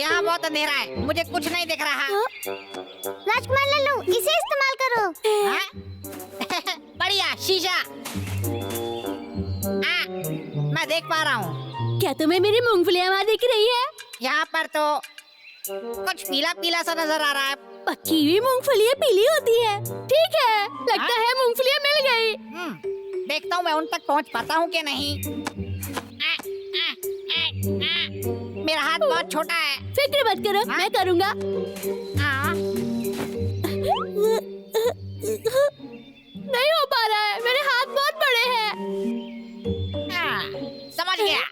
यहाँ बहुत अंधेरा है, मुझे कुछ नहीं दिख रहा। राजकुमार लल्लू, इसे इस्तेमाल करो। हाँ? बढ़िया शीशा। मैं देख पा रहा हूँ। क्या तुम्हें मेरी मूंगफलियाँ वहाँ दिख रही है? यहाँ पर तो कुछ पीला पीला सा नजर आ रहा है। पकी हुई मूंगफलियाँ पीली होती है। ठीक है, लगता है मूंगफलियाँ मिल गई। देखता हूँ मैं उन तक पहुँच पाता हूँ कि नहीं। मेरा हाथ बहुत छोटा है। फिक्र मत करो, मैं करूँगा। नहीं हो पा रहा है, मेरे हाथ बहुत बड़े हैं। समझ गया।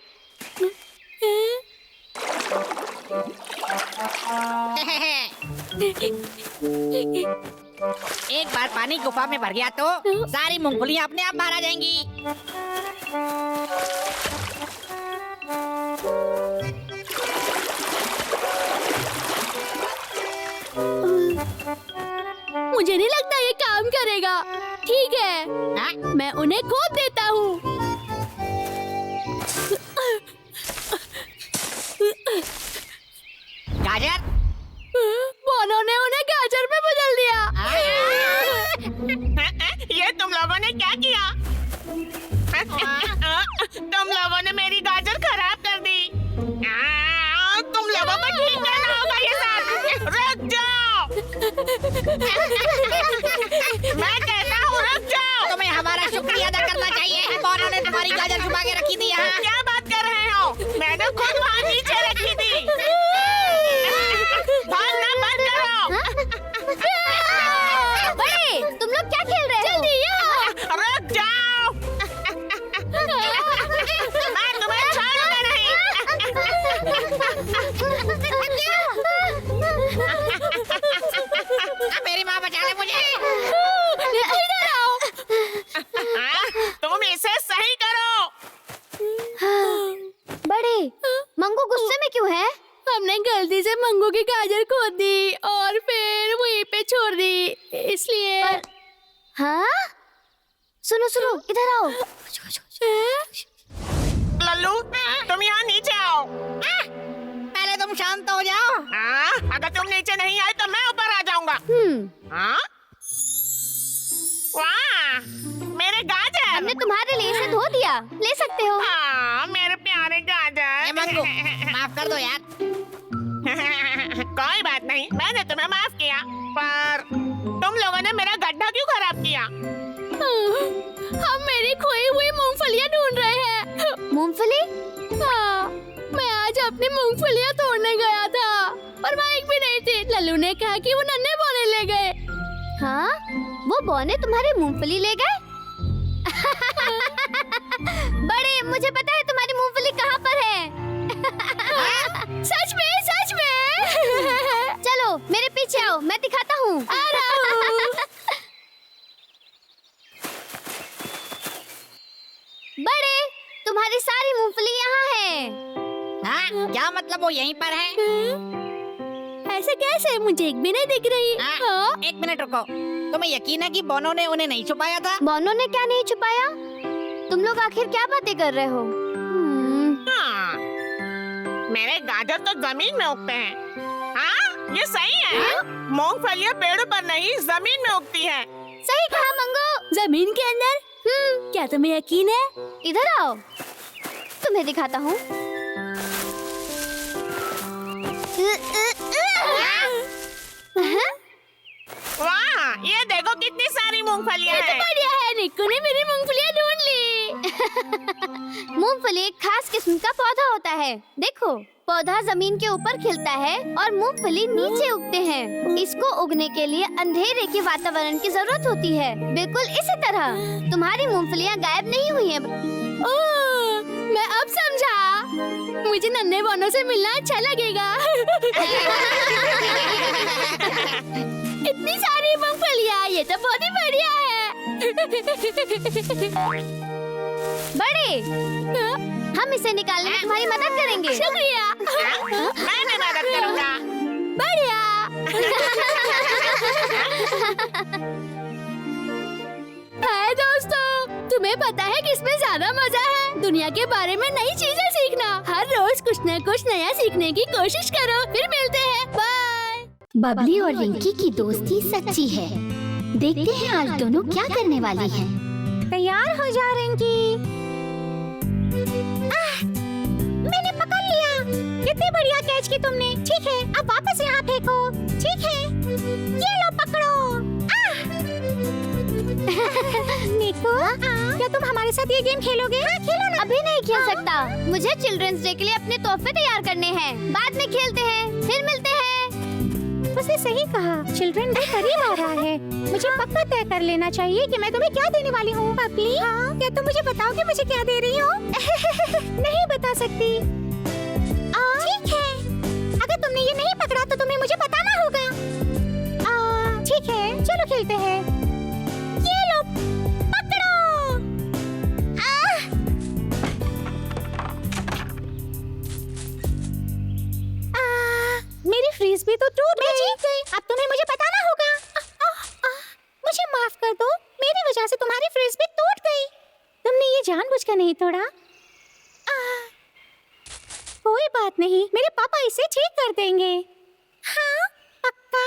एक बार पानी गुफा में भर गया तो सारी मूंगफलियाँ अपने आप बाहर आ जाएंगी। मुझे नहीं लगता ये काम करेगा। ठीक है, मैं उन्हें खोद देता हूँ। गाजर? बोनो ने उन्हें गाजर में बदल दिया। ये तुम लोगों ने क्या किया? तुम लोगों ने मेरी गाजर खराब कर दी। तुम लोगों को ठीक करना होगा ये सब। रुक जाओ। मैं कहता हूँ रुक जाओ। तुम्हें हमारा शुक्रिया अदा करना चाहिए। बोनो ने तुम्हारी गाजर छुपा के रखी थी यहाँ। क्या बात कर रहे हो? मैंने खुद वहाँ नीचे रखी थी। भागना बंद करो। बड़े, तुम लोग क्या खेल रहे हो? रुक जाओ। मैं तुम्हें छोड़ूंगा नहीं। मेरी माँ बचा ले मुझे। इधर आओ। तुम इसे सही करो। बड़े, मंगू गुस्से में क्यों है? हमने गलती से मंगू की गाजर खोद दी और फिर वहीं पे छोड़ दी, इसलिए। हाँ? सुनो सुनो, इधर आओ। लल्लू, तुम यहाँ नीचे आओ। पहले तुम शांत हो जाओ। अगर तुम नीचे नहीं आए तो मैं ऊपर आ जाऊंगा। वाह, मेरे गाजर। हमने तुम्हारे लिए इसे धो दिया, ले सकते हो। मेरे प्यारे गाजर। मंगू, माफ कर दो यार। कोई बात नहीं, मैंने तुम्हें माफ किया, पर तुम लोगों ने मेरा गड्ढा क्यों खराब किया? हम मेरी खोई हुई मूंगफलियाँ ढूंढ रहे हैं। मूंगफली? हाँ, मैं आज अपनी मूंगफलियाँ तोड़ने गया था, पर वहाँ एक भी नहीं थी। लल्लू ने कहा कि वो नन्हे बोने ले गए। हाँ? वो बौने तुम्हारी मूंगफली ले गए? बड़े, मुझे पता है तुम्हारी मूंगफली कहाँ पर है। सच में, सच में। चलो मेरे पीछे आओ, मैं दिखाता हूँ। आ रहा हूँ। बड़े, तुम्हारी सारी मूंगफली यहाँ है। हाँ? क्या मतलब वो यहीं पर है? ऐसे कैसे? मुझे एक भी नहीं दिख रही। हाँ? एक मिनट रुको। तुम्हें यकीन है कि बोनो ने उन्हें नहीं छुपाया था? बोनो ने क्या नहीं छुपाया? तुम लोग आखिर क्या बातें कर रहे हो? हाँ, मेरे गाजर तो जमीन में उगते हैं। हाँ, ये सही है। मूंगफलियाँ पेड़ों पर नहीं, जमीन में उगती हैं। सही कहा मंगू। जमीन के अंदर? क्या तुम्हें यकीन है? इधर आओ, तुम्हें दिखाता हूँ। वाह, ये देखो कितनी सारी मूंगफलियाँ ये तो हैं। बढ़िया है, निक्कू ने मेरी मूंगफलियाँ ढूंढ ली। मूंगफली एक खास किस्म का पौधा होता है। देखो, पौधा जमीन के ऊपर खिलता है और मूंगफली नीचे उगते हैं। इसको उगने के लिए अंधेरे के वातावरण की जरूरत होती है। बिल्कुल इसी तरह तुम्हारी मूंगफलियाँ गायब नहीं हुई हैं। ओह, मैं अब समझा। मुझे नन्हे बोनों से मिलना अच्छा लगेगा। इतनी सारी मूंगफलियाँ, ये तो बहुत ही बढ़िया है। बड़े, हम इसे निकालने में तुम्हारी मदद करेंगे। शुक्रिया। मैं भी मदद करूँगा। बढ़िया। हाय दोस्तों, तुम्हें पता है किसमें ज्यादा मजा है? दुनिया के बारे में नई चीजें सीखना। हर रोज कुछ न कुछ नया सीखने की कोशिश करो। फिर मिलते हैं, बाय। बबली और रिंकी की दोस्ती सच्ची है। देखते हैं आज दोनों क्या करने वाली हैं। तैयार हो जा रिंकी। मैंने पकड़ लिया। कितनी बढ़िया कैच की तुमने। ठीक है, अब वापस यहाँ फेंको। ठीक है, ये लो पकड़ो। निको, क्या तुम हमारे साथ ये गेम खेलोगे? हाँ, खेलो ना। अभी नहीं खेल सकता। मुझे चिल्ड्रंस डे के लिए अपने तोहफे तैयार करने हैं। बाद में खेलते हैं। फिर मिलते हैं। उसने सही कहा। चिल्ड्रन डे करीब आ रहा है। मुझे पक्का तय कर लेना चाहिए कि मैं तुम्हें क्या देने वाली हूँ। बबली, क्या तुम मुझे बताओगे मुझे क्या दे रही हो? नहीं बता सकती। ठीक है, अगर तुमने ये नहीं पकड़ा तो तुम्हें मुझे बताना होगा। ठीक है, चलो खेलते हैं। ये लो, पकड़ो। मेरी फ्रीज भी तो टूट गई। अब तुम्हें मुझे बताना होगा। मुझे माफ कर दो, मेरी वजह से तुम्हारी फ्रीज भी टूट गई। तुमने ये जानबूझकर नहीं तोड़ा। कोई बात नहीं, मेरे पापा इसे ठीक कर देंगे। हाँ, पक्का?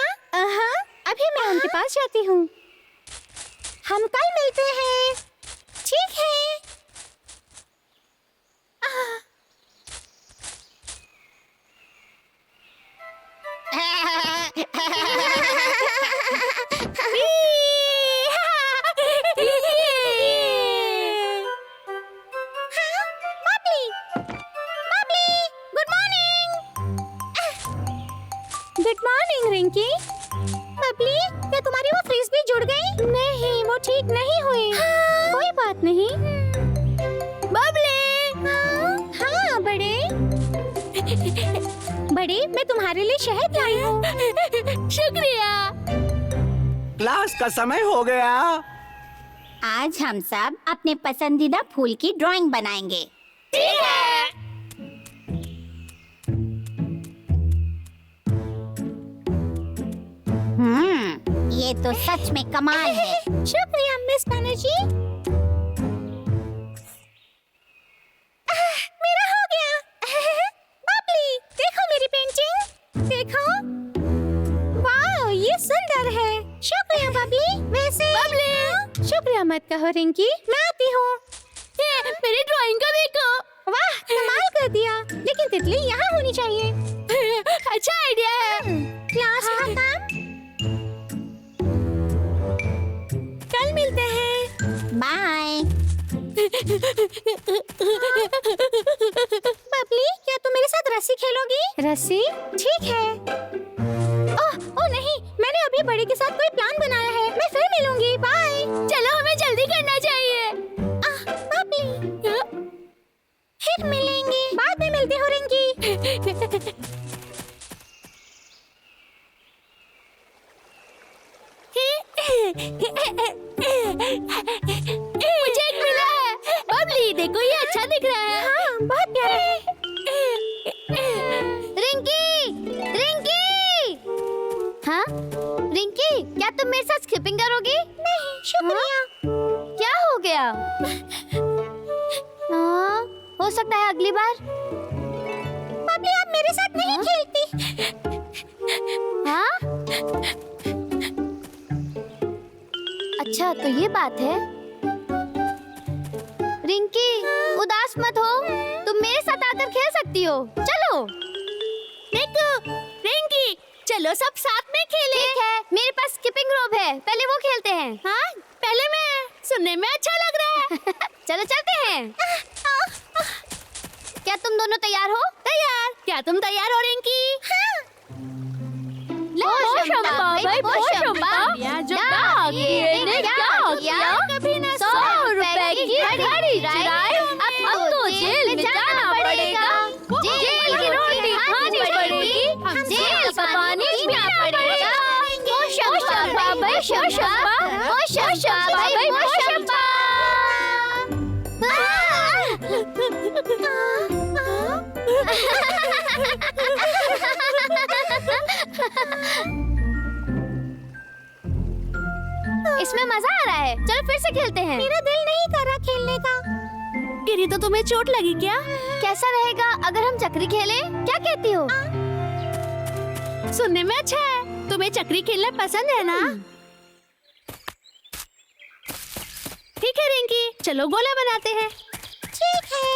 अभी मैं उनके पास जाती हूँ। हम कल मिलते हैं। ठीक है। Good morning Rinki. बबली, क्या तुम्हारी वो फ्रीज भी जुड़ गई? नहीं, वो ठीक नहीं हुई। कोई बात नहीं। बबली। हाँ बड़े। बड़े, मैं तुम्हारे लिए शहद लाई हूँ। शुक्रिया। क्लास का समय हो गया। आज हम सब अपने पसंदीदा फूल की ड्राइंग बनाएंगे। ठीक है। ये तो सच में कमाल है। शुक्रिया मिस बनर्जी। मेरा हो गया। बबली, देखो मेरी पेंटिंग। देखो, वाह, ये सुंदर है। शुक्रिया बबली। वैसे बबली, शुक्रिया मत कहो रिंकी, मैं आती हूँ। मेरी ड्राइंग का देखो। वाह, कमाल कर दिया। लेकिन तितली यहाँ होनी चाहिए। अच्छा आइडिया है। क्लास खत्म। कल मिलते हैं। बाय। बबली, क्या तुम मेरे साथ रस्सी खेलोगी? रस्सी? ठीक है। ओह नहीं, मैंने अभी बड़े के साथ कोई प्लान बनाया है। मैं फिर मिलूंगी। बाय। चलो, हमें जल्दी करना चाहिए। बबली, फिर मिलेंगे। बाद में मिलते हो रिंकी। मुझे एक मिला है। बबली, देखो ये अच्छा दिख रहा है। हाँ, बहुत प्यारा है। रिंकी, रिंकी। हाँ, रिंकी, क्या तुम मेरे साथ स्किपिंग करोगी? नहीं, शुक्रिया। क्या हो गया? हाँ, हो सकता है अगली बार। बबली, आप मेरे साथ नहीं खेलती। हाँ? अच्छा, तो ये बात है। रिंकी, उदास मत हो। तुम मेरे साथ आकर खेल सकती हो। चलो। देखो, रिंकी, चलो सब साथ में खेलें। ठीक है, मेरे पास स्किपिंग रोप है। पहले वो खेलते हैं। हाँ, पहले मैं। सुनने में अच्छा लग रहा है। चलो चलते हैं। क्या तुम दोनों तैयार हो? तैयार। क्या तुम तैयार हो रिंकी? हाँ। कभी न 100 रुपए की घड़ी चुराए, अब तो जेल में जाना पड़ेगा। जेल की रोटी खानी पड़ेगी, जेल का पानी पीना पड़ेगा। मोशम्मा भाई मोशम्मा, मोशम्मा भाई मोशम्मा। इसमें मजा आ रहा है। चलो फिर से खेलते हैं। मेरा दिल नहीं कर रहा खेलने का। गिरी तो तुम्हें चोट लगी क्या? कैसा रहेगा अगर हम चक्री खेलें? क्या कहती हो? सुनने में अच्छा है। तुम्हें चक्री खेलना पसंद है ना? ठीक है रिंकी, चलो गोला बनाते हैं। ठीक है।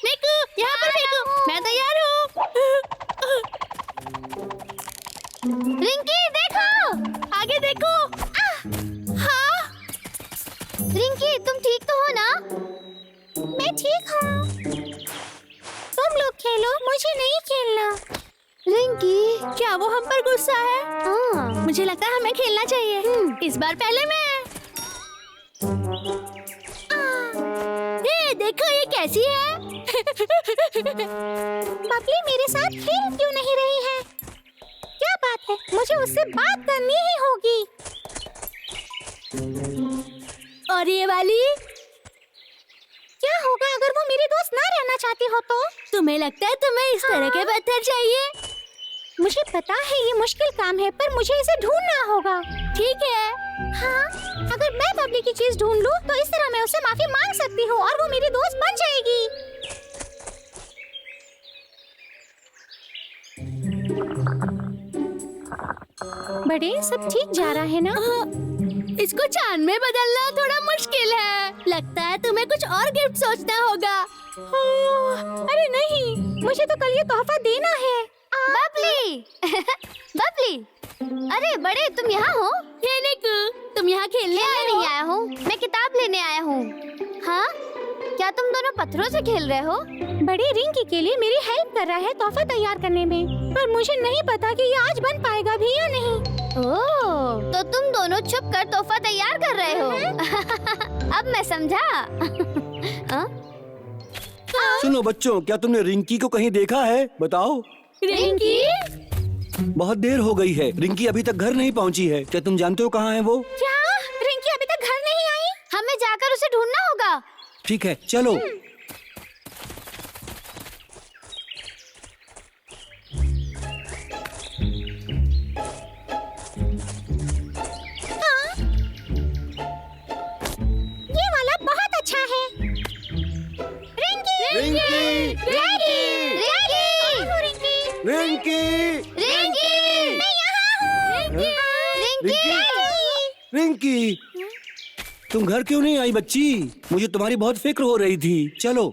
निकू, यहाँ पर फेंको। मैं तैयार हूँ। रिंकी देखो, आगे देखो। हाँ, रिंकी तुम ठीक तो हो ना? मैं ठीक हूँ। तुम लोग खेलो, मुझे नहीं खेलना। रिंकी क्या वो हम पर गुस्सा है? हाँ। मुझे लगता है हमें खेलना चाहिए। इस बार पहले मैं। ये देखो ये कैसी है? बबली मेरे साथ खेल क्यों नहीं रही है? क्या बात है? मुझे उससे बात करनी ही होगी। और ये वाली? क्या होगा अगर वो मेरी दोस्त ना रहना चाहती हो तो? तुम्हें लगता है तुम्हें इस तरह के पत्थर चाहिए? मुझे पता है ये मुश्किल काम है, पर मुझे इसे ढूंढना होगा। ठीक है। हाँ, अगर मैं बबली की चीज ढूंढ लूं, तो इस तरह मैं उससे माफी मांग सकती हूँ और वो मेरी दोस्त बन जाएगी। बड़े सब ठीक जा रहा है ना? इसको चांद में बदलना थोड़ा मुश्किल है। लगता है तुम्हें कुछ और गिफ्ट सोचना होगा। अरे नहीं, मुझे तो कल ये तोहफा देना है। बबली बबली, अरे बड़े तुम यहाँ हो? हे निकू, तुम यहाँ खेलने आए नहीं हो? आया हूँ, मैं किताब लेने आया हूँ। हाँ, क्या तुम दोनों पत्थरों से खेल रहे हो? बड़े रिंकी के लिए मेरी हेल्प कर रहा है तोहफा तैयार करने में, पर मुझे नहीं पता कि ये आज बन पाएगा भी या नहीं। ओह, तो तुम दोनों छुप कर तोहफा तैयार कर रहे हो। अब मैं समझा। हाँ? सुनो बच्चों, क्या तुमने रिंकी को कहीं देखा है? बताओ। रिंकी? बहुत देर हो गई है, रिंकी अभी तक घर नहीं पहुंची है। क्या तुम जानते हो कहाँ है वो? क्या? रिंकी अभी तक घर नहीं आई? हमें जाकर उसे ढूंढना होगा। ठीक है, चलो। ये वाला बहुत अच्छा है। रिंकी! रिंकी! रिंकी! रिंकी! रिंकी! मैं यहाँ हूँ। रिंकी! रिंकी, तुम घर क्यों नहीं आई बच्ची? मुझे तुम्हारी बहुत फिक्र हो रही थी। चलो।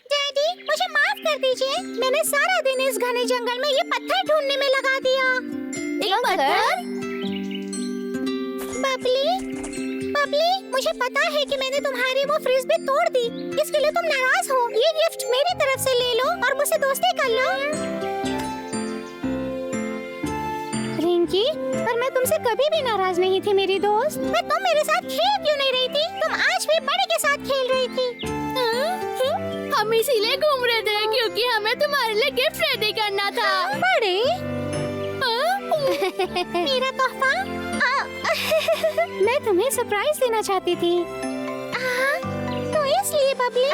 डैडी, मुझे माफ कर दीजिए। मैंने सारा दिन इस घने जंगल में ये पत्थर ढूंढने में लगा दिया। एक पत्थर? बबली, मुझे पता है कि मैंने तुम्हारी वो फ्रिस्बी तोड़ दी। इसके लिए तुम नाराज हो। ये गिफ्ट मेरी तरफ से ले लो और मुझसे दोस्ती कर लो। रिंकी, पर मैं तुमसे कभी भी नाराज नहीं थी मेरी दोस्त। मैं तुम मेरे साथ खेल क्यों नहीं रही थी? तुम आज भी बड़े के साथ खेल रही थी। हम इसीलिए घूम रहे थे क्योंकि हमें तुम्हारे लिए गिफ्ट रेडी करना था। बड़े? मेरा तोहफा? मैं तुम्हें सरप्राइज देना चाहती थी। तो इसलिए बबली,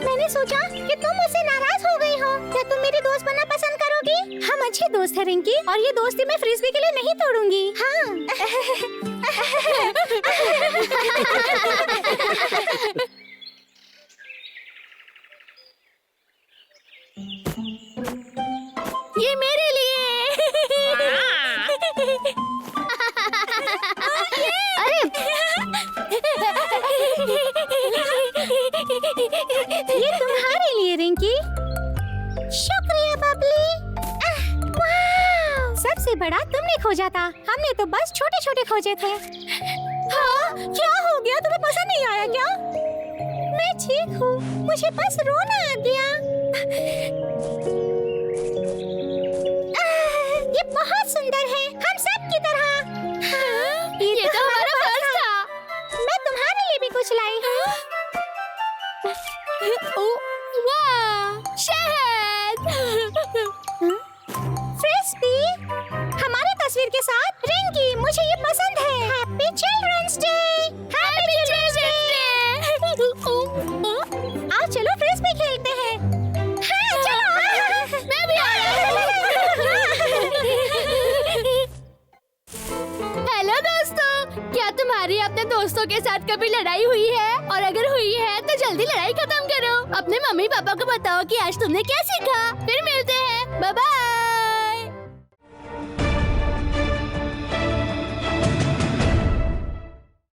मैंने सोचा कि तुम मुझसे नाराज हो गई हो। क्या तुम मेरी दोस्त बनना पसंद करोगी? हम अच्छे दोस्त हैं रिंकी, और ये दोस्ती मैं फ्रिस्बी के लिए नहीं तोड़ूंगी। हाँ। ये मेरे लिए। अरे ये तुम्हारे लिए रिंकी। शुक्रिया बबली। वाह! सबसे बड़ा तुमने खोजा था, हमने तो बस छोटे छोटे खोजे थे। हाँ, क्या हो गया? तुम्हें पसंद नहीं आया क्या? मैं ठीक हूँ, मुझे बस रोना आ गया। ये बहुत सुंदर है, हम सब की तरह। हाँ, ये तो हमारा फर्ज था। मैं तुम्हारे लिए भी कुछ लाई हूँ। वाह, शहद! फ्रिस्बी, हमारी तस्वीर के साथ रिंकी, मुझे ये पसंद है। Happy children's day! Happy children's day! आओ चलो फ्रिस्बी खेलते हैं। हाँ चलो। मैं भी आ रहा हूँ। हेलो दोस्तों। तुम्हारी अपने दोस्तों के साथ कभी लड़ाई हुई है? और अगर हुई है तो जल्दी लड़ाई खत्म करो। अपने मम्मी पापा को बताओ कि आज तुमने क्या सीखा। फिर मिलते हैं, बाय बाय।